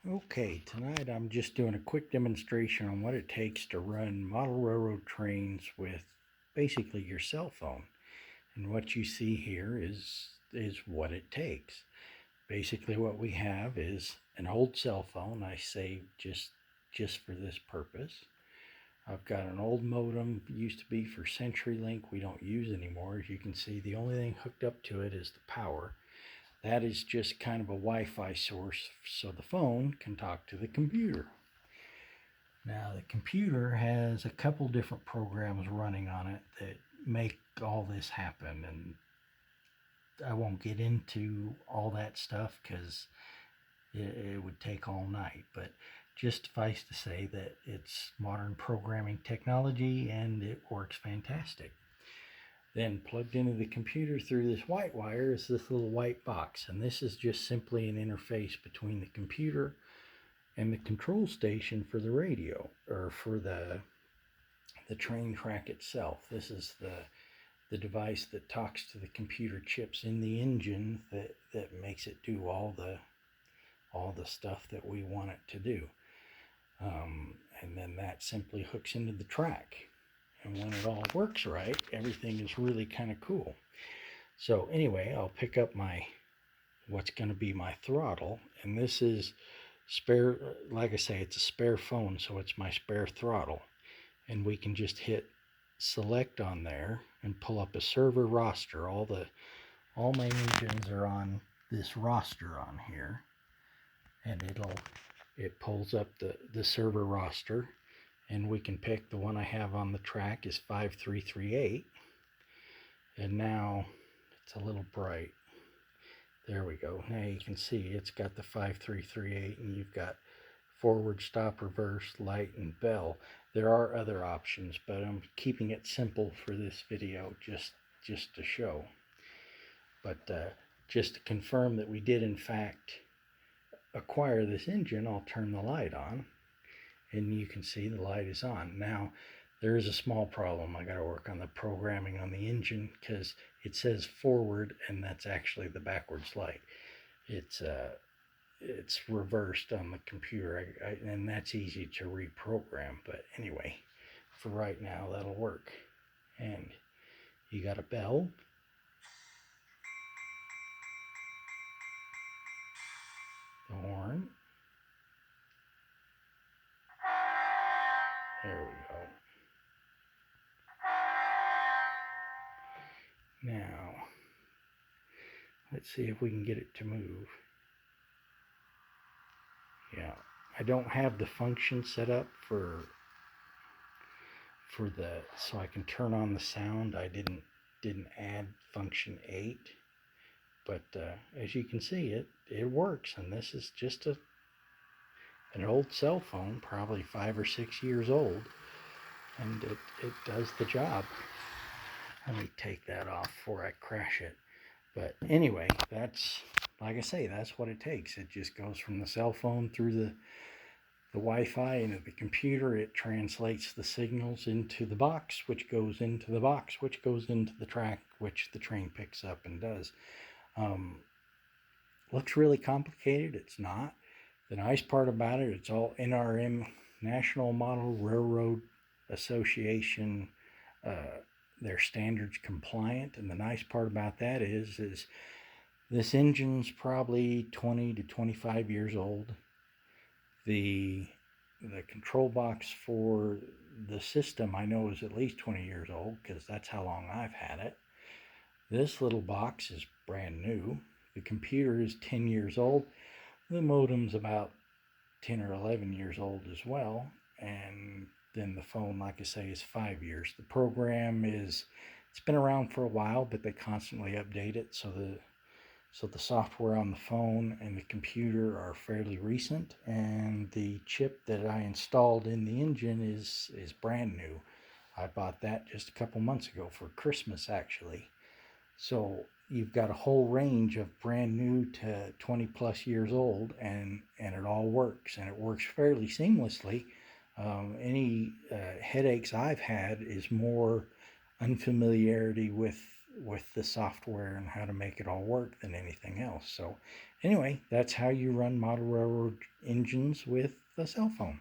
Okay, tonight I'm just doing a quick demonstration on what it takes to run model railroad trains with basically your cell phone. And what you see here is what it takes. Basically what we have is an old cell phone I saved just for this purpose. I've got an old modem, used to be for CenturyLink, we don't use anymore. As you can see, the only thing hooked up to it is the power. That is just kind of a Wi-Fi source so the phone can talk to the computer. Now the computer has a couple different programs running on it that make all this happen, and I won't get into all that stuff because it would take all night, but just suffice to say that it's modern programming technology and it works fantastic. Then plugged into the computer through this white wire is this little white box, and this is just simply an interface between the computer and the control station for the radio, or for the train track itself. This is the device that talks to the computer chips in the engine that makes it do all the stuff that we want it to do. And then that simply hooks into the track. And when it all works right, everything is really kind of cool. So anyway, I'll pick up what's going to be my throttle, and this is spare. Like I say, it's a spare phone, so it's my spare throttle, and we can just hit select on there and pull up a server roster. All my engines are on this roster on here, and it pulls up the server roster, and we can pick the one I have on the track is 5338. And now it's a little bright. There we go. Now you can see it's got the 5338, and you've got forward, stop, reverse, light, and bell. There are other options, but I'm keeping it simple for this video just to show. But just to confirm that we did in fact acquire this engine, I'll turn the light on, and you can see the light is on. Now there is a small problem. I got to work on the programming on the engine because it says forward, and that's actually the backwards light. It's reversed on the computer, and that's easy to reprogram. But anyway, for right now, that'll work. And you got a bell. The horn. There we go. Now, let's see if we can get it to move. Yeah, I don't have the function set up for the so I can turn on the sound. I didn't add function 8, but as you can see, it works. And this is just an old cell phone, probably 5 or 6 years old, and it does the job. Let me take that off before I crash it. But anyway, that's, like I say, that's what it takes. It just goes from the cell phone through the Wi-Fi into the computer. It translates the signals into the box, which goes into the box, which goes into the track, which the train picks up and does. Looks really complicated. It's not. The nice part about it, it's all NRM, National Model Railroad Association, their standards compliant. And the nice part about that is this engine's probably 20 to 25 years old. The control box for the system I know is at least 20 years old, because that's how long I've had it. This little box is brand new. The computer is 10 years old. The modem's about 10 or 11 years old as well. And then the phone, like I say, is 5 years. The program it's been around for a while, but they constantly update it. So the software on the phone and the computer are fairly recent, and the chip that I installed in the engine is brand new. I bought that just a couple months ago for Christmas, actually. So you've got a whole range of brand new to 20 plus years old, and it all works, and it works fairly seamlessly. Any headaches I've had is more unfamiliarity with the software and how to make it all work than anything else. So Anyway, that's how you run model railroad engines with a cell phone.